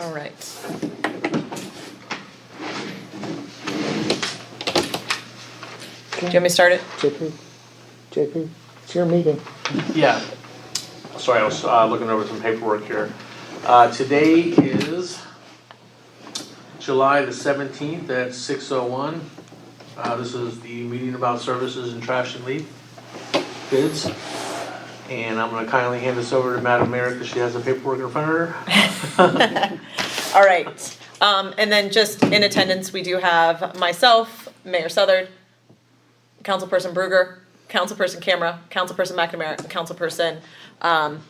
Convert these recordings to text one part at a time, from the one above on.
All right. Do you want me to start it? JP, it's your meeting. Yeah. Sorry, I was looking over some paperwork here. Today is July the 17th at 6:01. This is the meeting about services and trash and leaf bids. And I'm gonna kindly hand this over to Madam Mayor because she has the paperwork in front of her. All right. And then just in attendance, we do have myself, Mayor Southard, Councilperson Bruger, Councilperson Camera, Councilperson McNamara, and Councilperson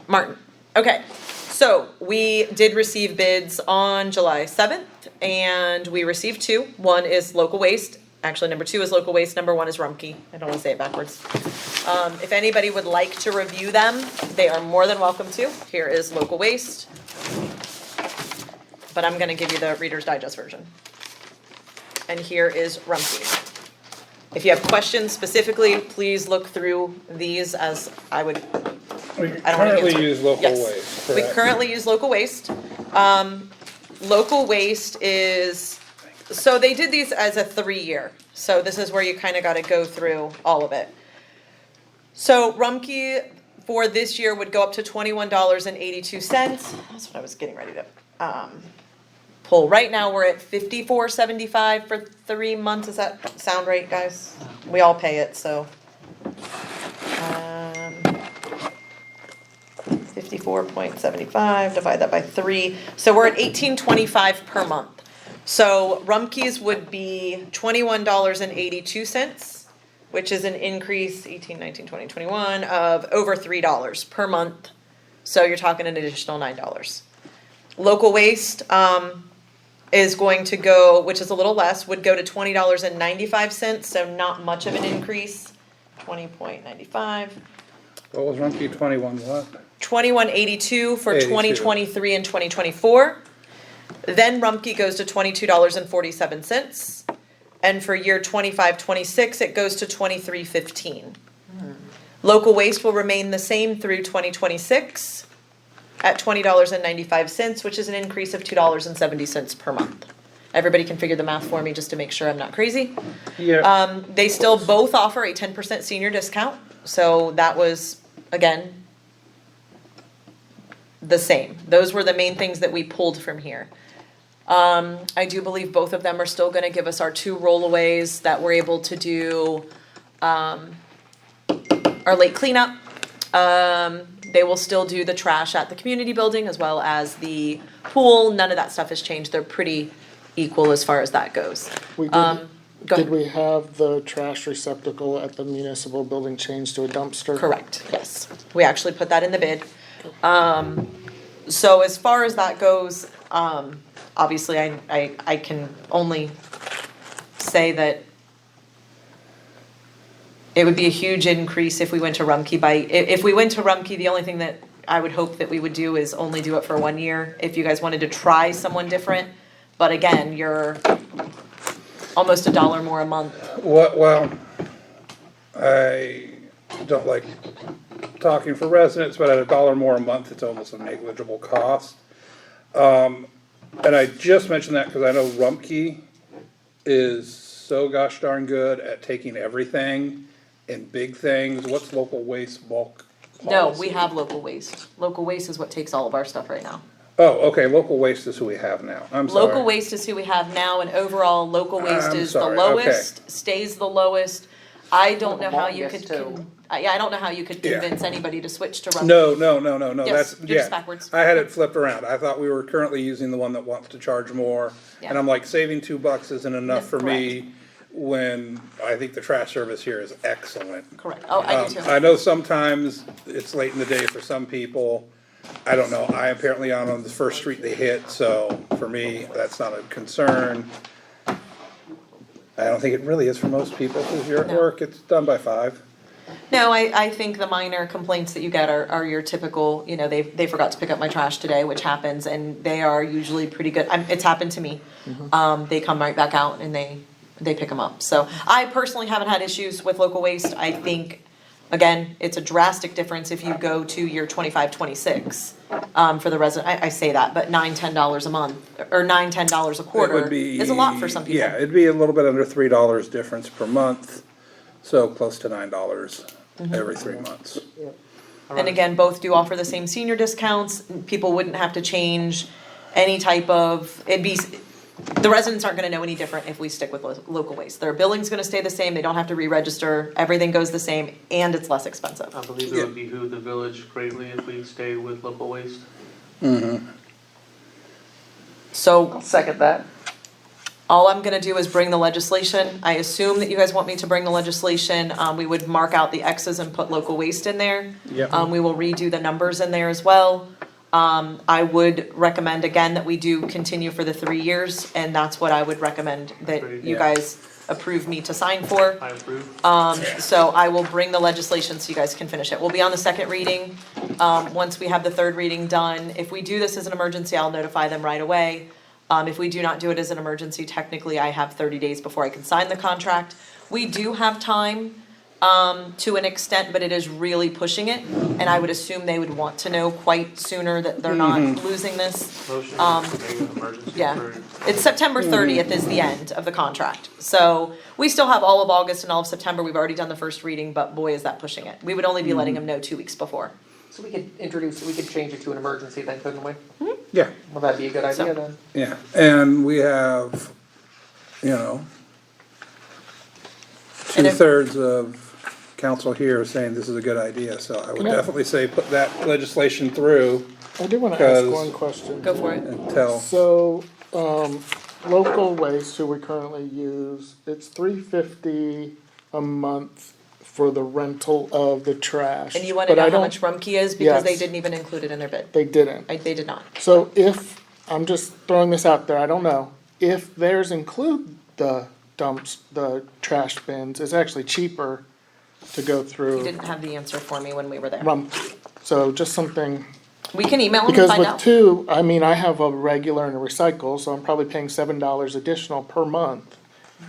Martin. Okay, so we did receive bids on July 7th, and we received two. One is local waste. Actually, number two is local waste. Number one is Rumpke. I don't want to say it backwards. If anybody would like to review them, they are more than welcome to. Here is local waste. But I'm going to give you the Reader's Digest version. And here is Rumpke. If you have questions specifically, please look through these as I would. We I don't wanna currently answer. use local Yes. waste, We correct? currently use local waste. Local waste is, so they did these as a 3-year. So this is where you kind of got to go through all of it. So Rumpke for this year would go up to $21.82. That's what I was getting ready to pull. Right now, we're at $54.75 for 3 months. Does that sound right, guys? We all pay it, so. 54.75, divide that by 3. So we're at $18.25 per month. So Rumpke's would be $21.82, which is an increase, 18, 19, 20, 21, of over $3 per month. So you're talking an additional $9. Local waste is going to go, which is a little less, would go to $20.95, so not much of an increase. 20.95. What was Rumpke 21 what? $21.82 for 82. 2023 and 2024. Then Rumpke goes to $22.47. And for year 25-26, it goes to $23.15. Local waste will remain the same through 2026 at $20.95, which is an increase of $2.70 per month. Everybody can figure the math for me just to make sure I'm not crazy. Yeah, They still both offer a 10% senior discount, so that was, again, the same. Those were the main things that we pulled from here. I do believe both of them are still gonna give us our 2 rollaways that we're able to do, our late cleanup. They will still do the trash at the community building as well as the pool. None of that stuff has changed. They're pretty equal as far as that goes. We Go did ahead. we have the trash receptacle at the municipal building changed to a dumpster? Correct, yes. We actually put that in the bid. So as far as that goes, obviously I can only say that it would be a huge increase if we went to Rumpke if we went to Rumpke, the only thing that I would hope that we would do is only do it for 1 year, if you guys wanted to try someone different. But again, you're almost $1 more a month. well, I don't like talking for residents, but at $1 more a month, it's almost a negligible cost. And I just mentioned that because I know Rumpke is so gosh darn good at taking everything and big things. What's local waste bulk No, policy? we have local waste. Local waste is what takes all of our stuff right now. Oh, okay, local waste is who we have now. I'm sorry. Local waste is who we have now, and overall, local waste I'm is sorry, the okay. lowest, stays the lowest. I don't know how you Longest could, too. yeah, I don't know how you could Yeah. convince anybody to switch to Rumpke. No, Yes, that's, you're just yeah. backwards. I had it flipped around. I thought we were currently using the one that wants to charge more. Yeah. And I'm like, saving $2 isn't enough That's for me when I think the trash service here is excellent. Correct, oh, I do too. I know sometimes it's late in the day for some people. I don't know, I apparently am on the first street they hit, so for me, that's not a concern. I don't think it really is for most people, because you're at No. work, it's done by 5. No, I think the minor complaints that you get are your typical, you know, they forgot to pick up my trash today, which happens, and they are usually pretty good. It's happened to me. They come right back out and they pick them up. So I personally haven't had issues with local waste. I think Again, it's a drastic difference if you go to your 25, 26, for the resident, I say that, but $9-10 a month, or $9-10 a It quarter would be. is a lot for some people. Yeah, it'd be a little bit under $3 difference per month, so close to $9 Mm-hmm. every 3 months. And again, both do offer the same senior discounts, people wouldn't have to change any type of, the residents aren't gonna know any different if we stick with local waste. Their billing's gonna stay the same, they don't have to re-register, everything goes the same, and it's less expensive. I believe it would behoove the village greatly if we stay with local waste. So, Second that. all I'm gonna do is bring the legislation, I assume that you guys want me to bring the legislation, we would mark out the X's and put local waste in there. Yep. We will redo the numbers in there as well. I would recommend again that we do continue for the 3 years, and that's what I would recommend that Agreed. you Yeah. guys approve me to sign for. I approve. So I will bring the legislation so you guys can finish it. We'll be on the second reading, once we have the third reading done. If we do this as an emergency, I'll notify them right away. If we do not do it as an emergency, technically I have 30 days before I can sign the contract. We do have time, to an extent, but it is really pushing it. And I would assume they would want to know quite sooner that they're not losing this. Motion to make an emergency Yeah, for it's September 30th is the end of the contract. So we still have all of August and all of September. We've already done the first reading, but boy, is that pushing it. We would only be letting them know 2 weeks before. So we could change it to an emergency then, couldn't we? Yeah, Well, that'd be a good idea So- then. yeah, and we have, you know, And if- 2/3 of council here saying this is a good idea, so I would Yeah. definitely say put that legislation through I do wanna ask Because- one question. Go for it. until, So, local waste, who we currently use, it's $350 a month for the rental of the trash. And you wanna But I know how don't- much Rumpke is because they Yes. didn't even include it in their bid. They didn't. They did not. So if, I'm just throwing this out there, I don't know, if theirs include the dumps, the trash bins, it's actually cheaper to go You through didn't have the answer for me when we were there. So just something, We can email them and because find with out. two, I mean, I have a regular and a recycle, so I'm probably paying $7 additional per month.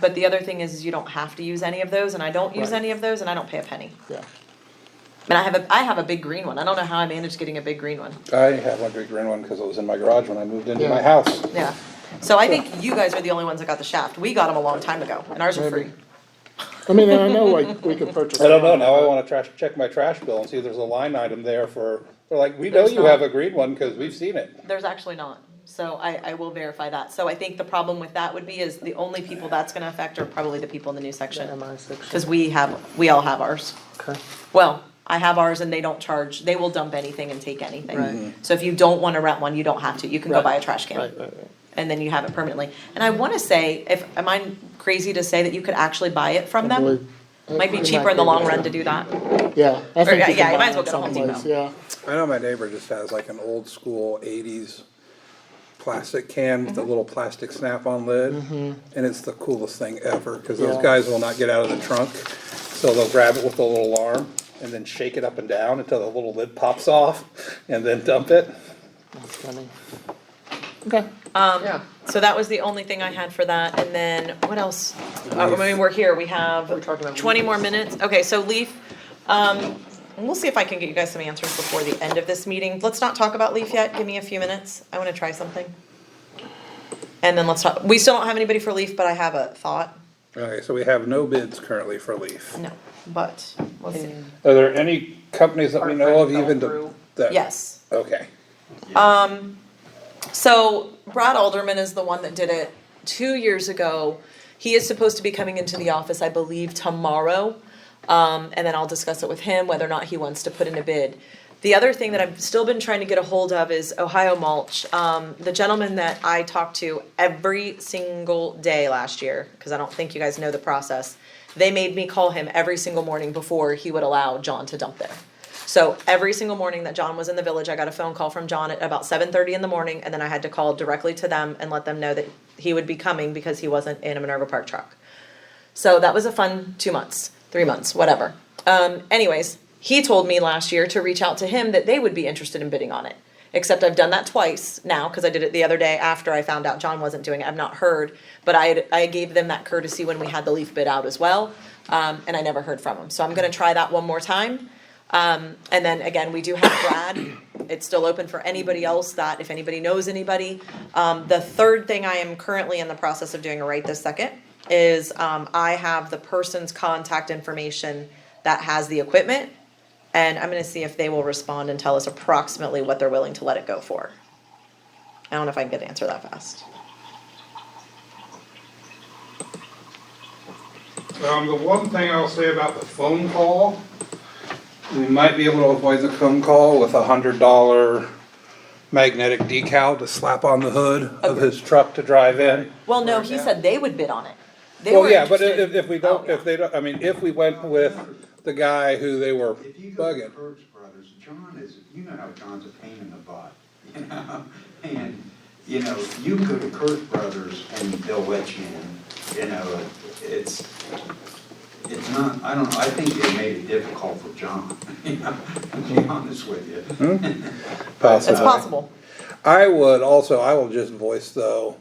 But the other thing is you don't have to use any of those, and I don't use Right. any of those, and I don't pay a penny. Yeah. And I have a big green one. I don't know how I managed getting a big green one. I have one big green one because it was in my garage when I moved into Yeah. my house. Yeah. So I think you guys are the only ones that got the shaft. We got them a long time ago, and ours are free. Maybe. I mean, I know like we can purchase. I don't know, now I wanna check my trash bill and see if there's a line item there for, they're like, we know There's you not. have a green one, cause we've seen it. There's actually not. So I will verify that. So I think the problem with that would be is the only people that's gonna affect are probably the people in the new section. MI section. Cause we all have ours. Okay. Well, I have ours and they don't charge, they will dump anything and take anything. Right. So if you don't wanna rent one, you don't have to. You can go Right. buy a trash can. Right. And then you have it permanently. And I wanna say, am I crazy to say that you could actually buy it from I them? believe- Might be it cheaper in the long be, run to do that. Yeah, I think yeah, you yeah, can you might buy as well it go to Home someplace, Depot. yeah. I know my neighbor just has like an old school 80s plastic can with a little plastic snap-on lid. And it's the coolest thing ever, cause those Yeah. guys will not get out of the trunk. So they'll grab it with a little arm and then shake it up and down until the little lid pops off and then dump it. That's funny. Okay. Yeah. So that was the only thing I had for that, and then, what else? I mean, we're here, we have We're talking about 20 more minutes, okay, so Leaf, and we'll see if I can get you guys some answers before the end of this meeting. Let's not talk about Leaf yet, give me a few minutes, I wanna try something. And then let's talk, we still don't have anybody for Leaf, but I have a thought, Okay, so we have no bids currently for Leaf. no, but, we'll see. Are there any companies that we Our know of friend even fell to, through. that? Yes. Okay. So Brad Alderman is the one that did it 2 years ago. He is supposed to be coming into the office, I believe, tomorrow. And then I'll discuss it with him, whether or not he wants to put in a bid. The other thing that I've still been trying to get a hold of is Ohio Mulch. The gentleman that I talked to every single day last year, because I don't think you guys know the process, they made me call him every single morning before he would allow John to dump there. So every single morning that John was in the village, I got a phone call from John at about 7:30 in the morning, and then I had to call directly to them and let them know that he would be coming because he wasn't in a Minerva Park truck. So that was a fun 2 months, 3 months, whatever. Anyways, he told me last year to reach out to him that they would be interested in bidding on it. Except I've done that twice now, because I did it the other day after I found out John wasn't doing it. I've not heard, but I gave them that courtesy when we had the Leaf bid out as well. and I never heard from him. So I'm gonna try that one more time. And then again, we do have Brad. It's still open for anybody else that, if anybody knows anybody. The third thing I am currently in the process of doing right this second is, I have the person's contact information that has the equipment. And I'm gonna see if they will respond and tell us approximately what they're willing to let it go for. I don't know if I can get an answer that fast. The one thing I'll say about the phone call, we might be able to avoid the phone call with $100 magnetic decal to slap on the hood of his truck to drive in. Well, no, he said they would bid on it. They Well, were yeah, but interested. if we don't, Oh, yeah. if they don't, I mean, if we went with the guy who they were If you go to bugging. Kurtz Brothers, John is, you know how John's a pain in the butt, you know? And, you know, you can go to Kurtz Brothers and they'll let you in, you know, it's not, I don't know, I think they made it difficult for John, you know, to be honest with you. It's possible. I will just voice though,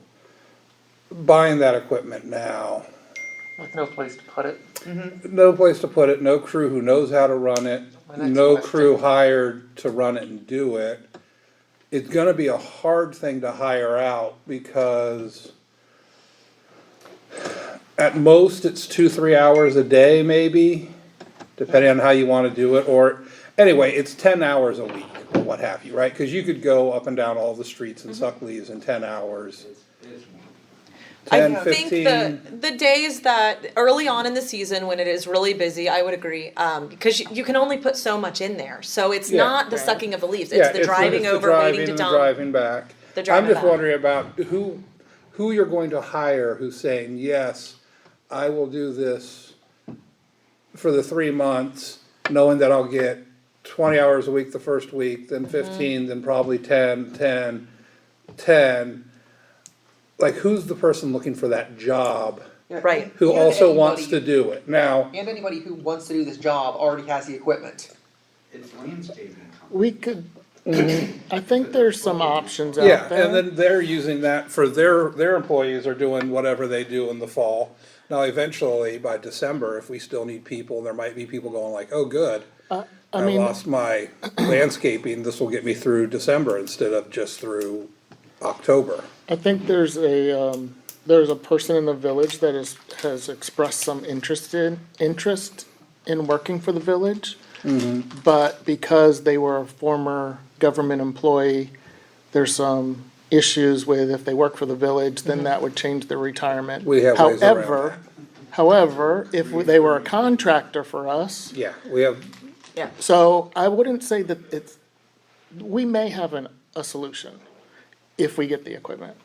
buying that equipment now, With no place to put it. no place to put it, no crew who knows how to run it, My next no question. crew hired to run it and do it. It's gonna be a hard thing to hire out because at most it's 2-3 hours a day maybe, depending on how you wanna do it, or, anyway, it's 10 hours a week or what have you, right? Cause you could go up and down all the streets and suck leaves in 10 hours. It's 10, I think 15. the days that, early on in the season, when it is really busy, I would agree, because you can only put so much in there, so it's Yeah. not the sucking of the leaves, Yeah, it's the driving it's the over, waiting driving to and dump. driving back. The driving I'm just back. wondering about who you're going to hire who's saying, yes, I will do this for the 3 months, knowing that I'll get 20 hours a week the first week, then 15, then probably 10. Like, who's the person looking for that job Yeah, Right. who and also anybody- wants to do it? Now, And anybody who wants to do this job already has the equipment. It's landscaping company. We could, I think there's some options yeah, out there. and then they're using that for their employees are doing whatever they do in the fall. Now, eventually, by December, if we still need people, there might be people going like, oh, good. I mean- lost my landscaping, this will get me through December instead of just through October. I think there's a person in the village that has expressed some interest in working for the village. But because they were a former government employee, there's some issues with if they work for the village, then that would change their retirement. We have ways around However, if they were a contractor for us, Yeah, we have, Yeah, so I wouldn't say that we may have a solution if we get the equipment.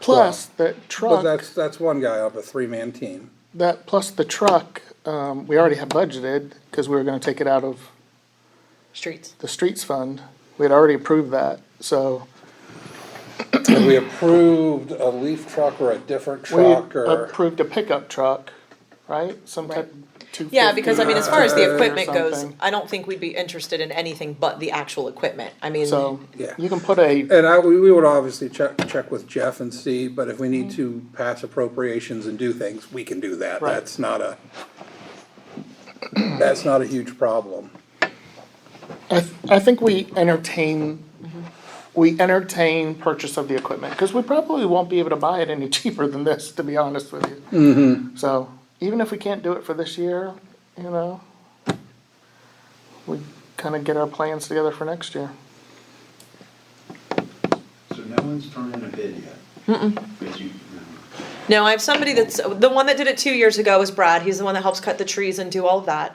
Plus, that but truck, that's one guy of a 3-man team. plus the truck, we already have budgeted, cause we were gonna take it out of streets. the streets fund. We had already approved that, so Have we approved a leaf truck or a different we truck or? approved a pickup truck, right? Some type, 250 Yeah, because I mean, as far as the or equipment goes, something. I don't think we'd be interested in anything but the actual equipment, I mean. So, Yeah. you can put a, And we would obviously check with Jeff and see, but if we need to pass appropriations and do things, we can do that. Right. That's not a huge problem. I think we entertain purchase of the equipment, cause we probably won't be able to buy it any cheaper than this, to be honest with you. So, even if we can't do it for this year, you know, we kinda get our plans together for next year. So no one's turned in a bid yet? But you, no. No, I have somebody that's, the one that did it 2 years ago is Brad, he's the one that helps cut the trees and do all of that.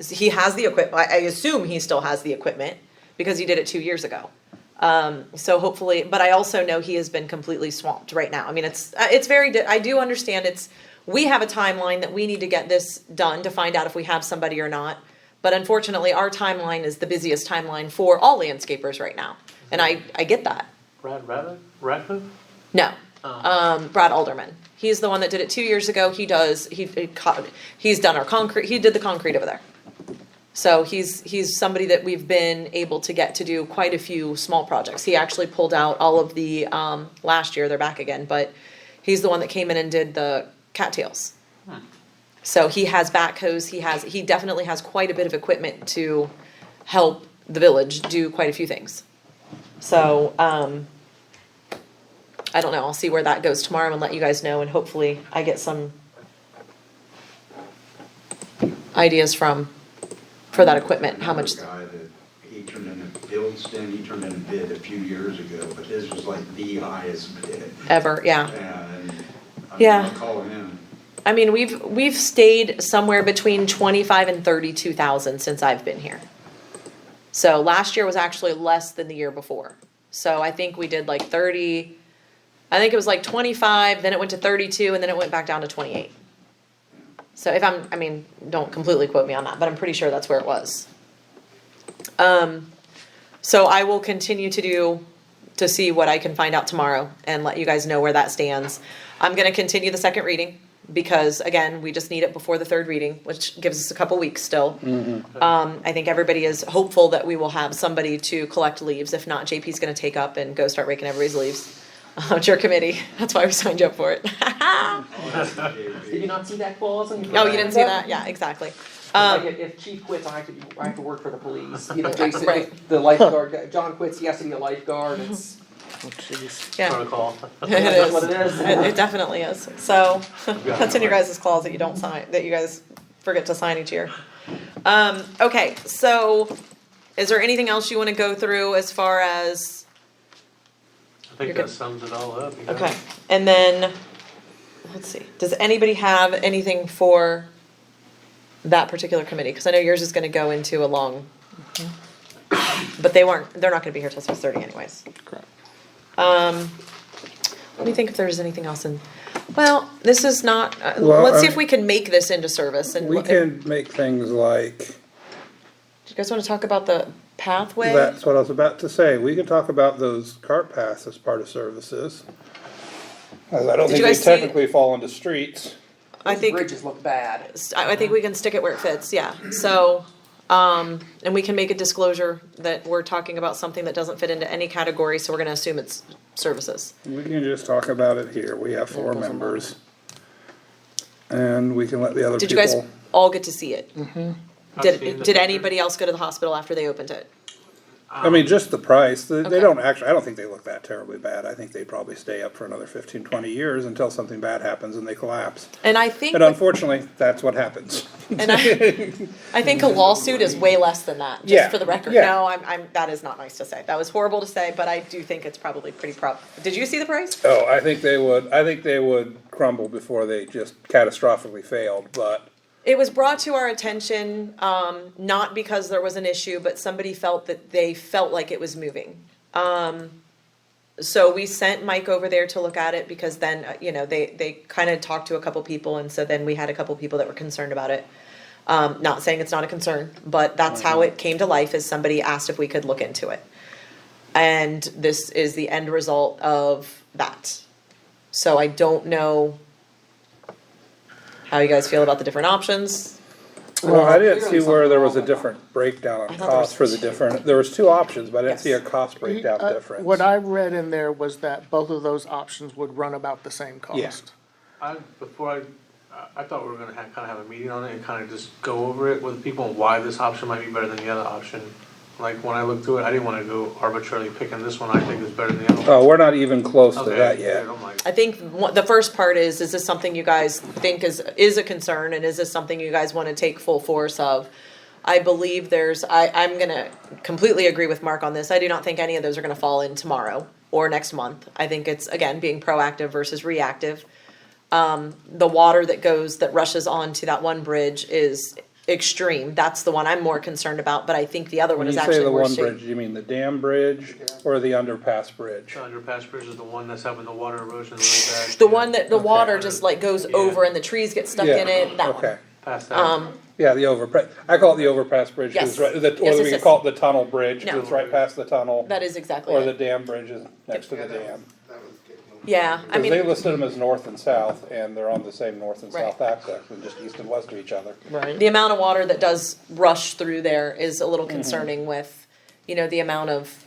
He has the I assume he still has the equipment, because he did it 2 years ago. So hopefully, but I also know he has been completely swamped right now, I mean, it's I do understand we have a timeline that we need to get this done to find out if we have somebody or not. But unfortunately, our timeline is the busiest timeline for all landscapers right now, and I get that. Brad Radcliffe? No, Brad Alderman. He's the one that did it 2 years ago. He's done our concrete. He did the concrete over there. So he's somebody that we've been able to get to do quite a few small projects. He actually pulled out all of the last year. They're back again, but he's the one that came in and did the cattails. So he has backhoes, he definitely has quite a bit of equipment to help the village do quite a few things. So, I don't know, I'll see where that goes tomorrow and let you guys know, and hopefully I get some ideas for that equipment, how much. Another guy that he turned in a Buildston, he turned in a bid a few years ago, but this was like the highest bid. Ever, yeah. And Yeah. I'll call him. I mean, we've stayed somewhere between 25 and 32,000 since I've been here. So last year was actually less than the year before. So I think we did like 30, I think it was like 25, then it went to 32, and then it went back down to 28. So if I mean, don't completely quote me on that, but I'm pretty sure that's where it was. So I will continue to see what I can find out tomorrow and let you guys know where that stands. I'm gonna continue the second reading, because again, we just need it before the third reading, which gives us a couple weeks still. I think everybody is hopeful that we will have somebody to collect leaves. If not, JP's gonna take up and go start raking everybody's leaves. It's your committee, that's why we signed you up for it. Did you not see that clause in your? Oh, you didn't see that? Yeah, exactly. Like if chief quits, I have to work for the police, you know, basically, Right. if the lifeguard, John quits, he has to be a lifeguard, it's. Oh, jeez. Yeah, Protocol. it That's what is. it is. It definitely is. So, that's in your guys' clause that you don't sign, that you guys forget to sign each year. Okay, so, is there anything else you wanna go through as far as, I think You're that good. sums it all up. You got okay, it. and then, let's see, does anybody have anything for that particular committee? Cause I know yours is gonna go into a long, but they're not gonna be here till 6:30 anyways. Correct. Let me think if there's anything else in, well, this is not, Well, let's see if we can make this into service and. We can make things like, Do you guys wanna talk about the pathway? that's what I was about to say, we could talk about those cart paths as part of services. As I don't Did think you they guys see- technically fall into streets. I Those think, bridges look bad. I think we can stick it where it fits, yeah, so, and we can make a disclosure that we're talking about something that doesn't fit into any category, so we're gonna assume it's services. We can just talk about it here, we have four members. And we can let the other Did you guys people, all get to see it? I've seen Did the did picture. anybody else go to the hospital after they opened it? I mean, just the price, they Okay. don't actually, I don't think they look that terribly bad, I think they probably stay up for another 15, 20 years until something bad happens and they collapse. And I think, And unfortunately, that's what happens. and I think a lawsuit is way less than that, Yeah, just for the record. yeah. No, that is not nice to say. That was horrible to say, but I do think it's probably pretty did you see the price? Oh, I think they would crumble before they just catastrophically failed, but It was brought to our attention, not because there was an issue, but somebody felt that they felt like it was moving. So we sent Mike over there to look at it because then, they kind of talked to a couple people, and so then we had a couple people that were concerned about it. Not saying it's not a concern, but that's how it came to life, is somebody asked if we could look into it. And this is the end result of that. So I don't know how you guys feel about the different options. well, I didn't clearly see where there was a something different breakdown I on thought there cost for was the two. different, there was two options, but I didn't see a Yes. cost breakdown difference. What I read in there was that both of those options would run about the same cost. I thought we were gonna kind of have a meeting on it and kind of just go over it with people and why this option might be better than the other option. Like, when I looked through it, I didn't wanna go arbitrarily picking this one I think is better than the other one. Oh, we're not even close to Okay, that yet. I'm like, I think the first part is this something you guys think is a concern, and is this something you guys wanna take full force of? I believe I'm gonna completely agree with Mark on this, I do not think any of those are gonna fall in tomorrow or next month. I think it's, again, being proactive versus reactive. The water that rushes onto that one bridge is extreme, that's the one I'm more concerned about, but I think the other one When is you say actually the worse one shape. bridge, you mean the dam bridge or the underpass bridge? the underpass bridge is the one that's having the water erosion really bad. The one that the Okay. water just like goes Yeah. over and the trees get stuck in it, that one. Okay, Past that. yeah, the overpass, I call it the overpass bridge, 'cause it's Yes. right, Yes, or yes, we can yes. call it the tunnel bridge, 'cause No. it's right past the tunnel. That is exactly Or the it. dam bridge is next to the dam. Yeah, I Cause they mean, listed them as north and south, and they're on the same north and Right. south access, and just east and west of each other. Right. the amount of water that does rush through there is a little concerning with, the amount of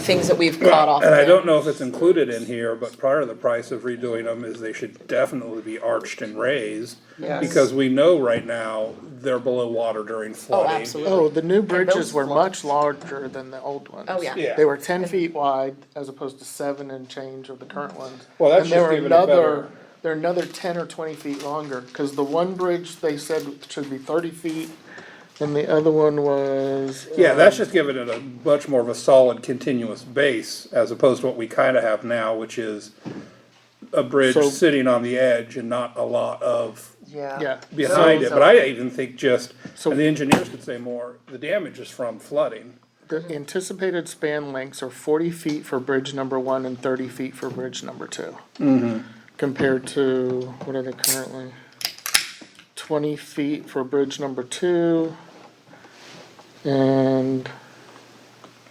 things that we've caught off. And I of. don't know if it's included in here, but part of the price of redoing them is they should definitely be arched and raised. Yes. Because we know right now they're below water during flooding. absolutely. Oh, the new bridges those were floods. much larger than the old ones. Oh, yeah. Yeah. They were 10 feet wide as opposed to 7 and change of the current ones. Well, that's And they just were giving it better. They're another 10 or 20 feet longer, cause the one bridge they said should be 30 feet, and the other one was. Yeah, that's just giving it a much more of a solid continuous base as opposed to what we kinda have now, which is a bridge So- sitting on the edge and not a lot of Yeah. behind So- it. But I even think just, So- and the engineers could say more, the damage is from flooding. The anticipated span lengths are 40 feet for bridge number 1 and 30 feet for bridge number 2. Compared to, what are they currently? 20 feet for bridge number 2. And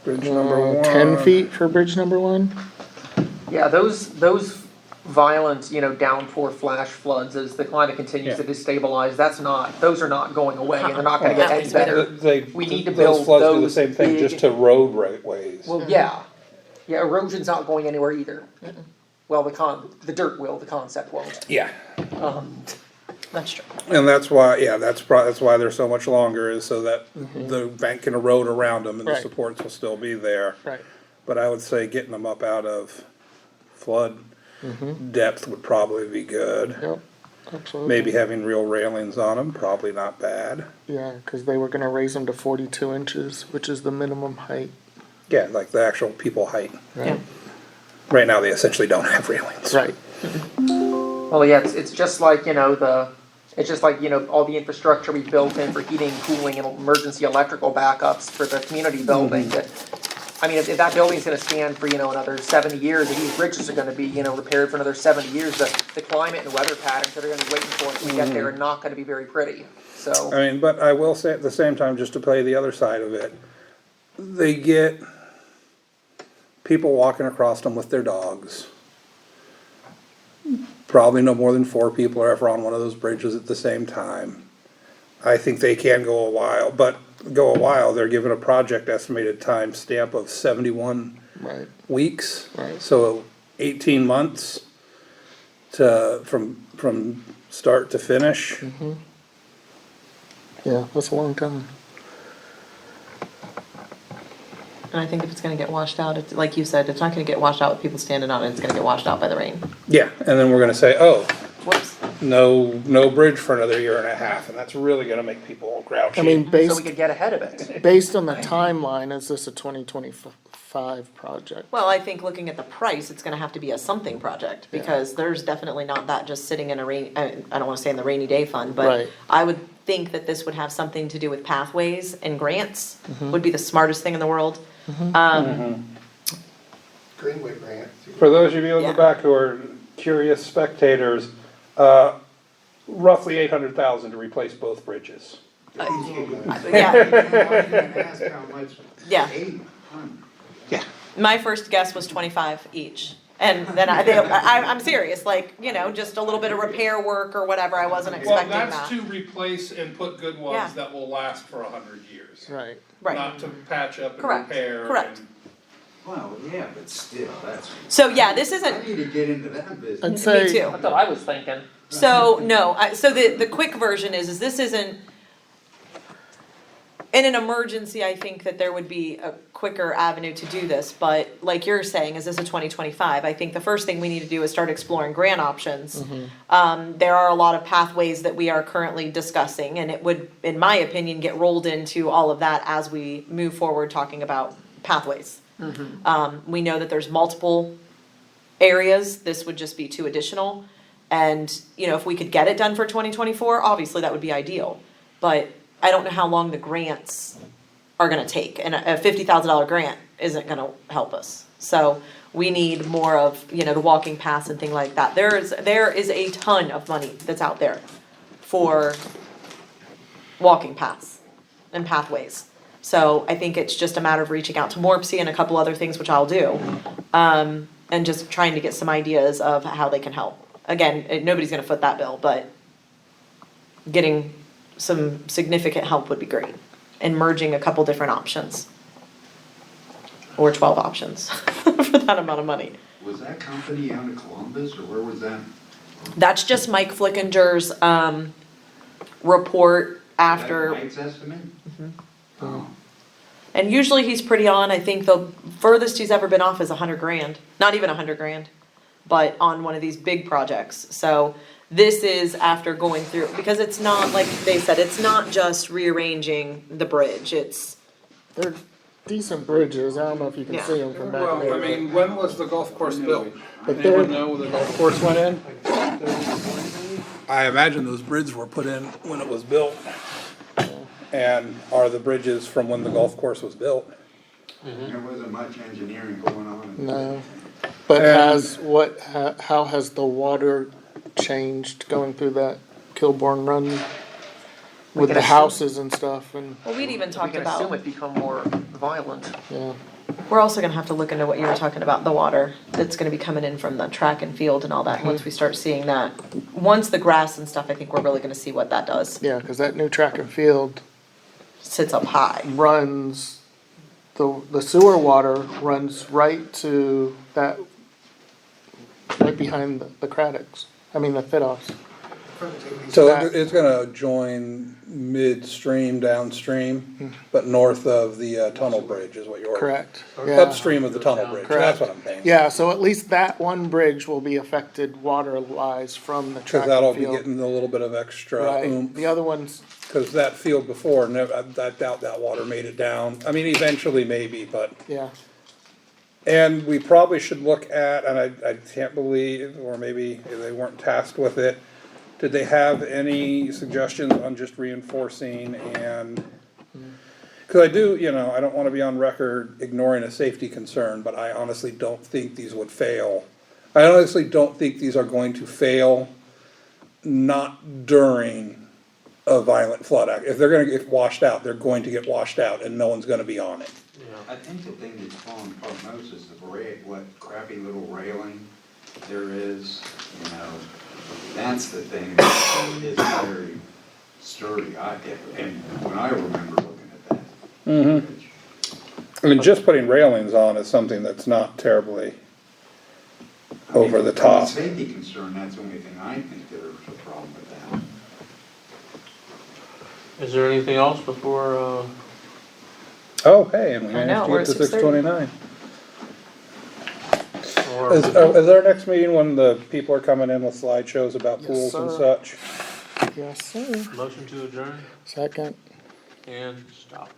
Bridge number one. 10 feet for bridge number 1. Yeah, those violent, downpour flash floods as the climate continues to destabilize, those are not going away, and they're not gonna get any better. We need to build Those floods do the those same thing, just big- to road right ways. Well, yeah, erosion's not going anywhere either. Well, the dirt will, the concept won't. Yeah. That's true. And that's why, that's why they're so much longer, is so that the bank can erode around them and the Right. supports will still be there. Right. But I would say getting them up out of flood depth would probably be good. Yep. Absolutely. Maybe having real railings on them, probably not bad. Yeah, because they were gonna raise them to 42 inches, which is the minimum height. Yeah, like the actual people height. Yeah. Right now, they essentially don't have railings. Right. Well, yeah, it's just like, all the infrastructure we built in for heating, cooling, and emergency electrical backups for the community building. I mean, if that building's gonna stand for, another 70 years, and these bridges are gonna be, repaired for another 70 years, the climate and weather patterns that are gonna be waiting for us to get there are not gonna be very pretty, so. I mean, but I will say at the same time, just to play the other side of it, they get people walking across them with their dogs. Probably no more than 4 people are ever on one of those bridges at the same time. I think they can go a while, they're given a project estimated time stamp of 71 Right. weeks. Right. So 18 months from start to finish. Yeah, that's a long time. And I think if it's gonna get washed out, it's, like you said, it's not gonna get washed out with people standing on it, it's gonna get washed out by the rain. Yeah, and then we're gonna say, oh, Whoops. no bridge for another year and a half, and that's really gonna make people grouchy. I mean, So based, we could get ahead of it. based on the timeline, is this a 2025 project? Well, I think looking at the price, it's gonna have to be a something project, because there's definitely not that just sitting in a I don't wanna say in the rainy day fund, but Right. I would think that this would have something to do with pathways and grants, would be the smartest thing in the world. Greenway grant. For those of you in Yeah. the back who are curious spectators, roughly 800,000 to replace both bridges. Yeah, Ask how much. Yeah. 800. my first guess was 25 each. And then I'm serious, like, just a little bit of repair work or whatever, I wasn't Well, expecting that's that. to replace and put good Yeah. ones that will last for 100 years. Right. Right, Not to patch up and Correct, repair. correct. and- Well, yeah, but still, that's. so yeah, this I isn't, need to get into that I'd business. me say, too. That's what I was thinking. So, no, so the quick version is this isn't, in an emergency, I think that there would be a quicker avenue to do this, but like you're saying, is this a 2025? I think the first thing we need to do is start exploring grant options. There are a lot of pathways that we are currently discussing, and it would, in my opinion, get rolled into all of that as we move forward talking about pathways. We know that there's multiple areas, this would just be 2 additional. And, if we could get it done for 2024, obviously that would be ideal. But I don't know how long the grants are gonna take, and a $50,000 grant isn't gonna help us. So we need more of, the walking paths and things like that. There is a ton of money that's out there for walking paths and pathways. So I think it's just a matter of reaching out to Morpsey and a couple other things, which I'll do. And just trying to get some ideas of how they can help. Again, nobody's gonna foot that bill, but getting some significant help would be great. And merging a couple different options. or 12 options for that amount of money. Was that company out of Columbus, or where was that? That's just Mike Flickinger's, report after. That Mike's estimate? Oh, And usually he's pretty on. I think the furthest he's ever been off is 100 grand, not even 100 grand, but on one of these big projects. So this is after going through, because it's not, like they said, it's not just rearranging the bridge. It's, They're decent bridges, I don't know if you can Yeah. see them from back Well, there. I mean, when was the golf course built? But Anyone they're- know when the golf course went in? I imagine those bridges were put in when it was built. And are the bridges from when the golf course was built? there wasn't much engineering going on. No, but And- how has the water changed going through that Kilbourne Run? With can the assume- houses and stuff and, well, we'd even We talked can about, assume it become more violent. yeah. we're also gonna have to look into what you were talking about, the water that's gonna be coming in from the track and field and all that, once we start seeing that. Once the grass and stuff, I think we're really gonna see what that does. Yeah, cause that new track and field Sits up high. runs, the sewer water runs right to that, right behind the Craddock's, I mean the Fidos. So That- it's gonna join midstream, downstream, but north of the tunnel bridge is what you're. Correct, yeah. Upstream of the tunnel bridge, that's what I'm thinking. Yeah, so at least that one bridge will be affected water-wise from the Cause track that'll and be field. getting a little bit of extra Right, oomph. the other ones, Cause that field before, I doubt that water made it down. I mean, eventually maybe, but. yeah, And we probably should look at, and I can't believe, or maybe they weren't tasked with it, did they have any suggestions on just reinforcing and? Cause I do, I don't wanna be on record ignoring a safety concern, but I honestly don't think these would fail. I honestly don't think these are going to fail, not during a violent flood act. If they're gonna get washed out, they're going to get washed out and no one's gonna be on it. I think the thing that's falling apart most is what crappy little railing there is, that's the thing that is very sturdy, and when I remember looking at that. bridge. I mean, just putting railings on is something that's not terribly over the From a top. safety concern, that's the only thing I think there's a problem with that. Is there anything else before, Oh, hey, and we I know, managed to we're get to at 6:29. or? Is our next meeting when the people are coming in with slideshows about Yes, pools and sir. such? yes, sir. Motion to adjourn Second. and stop.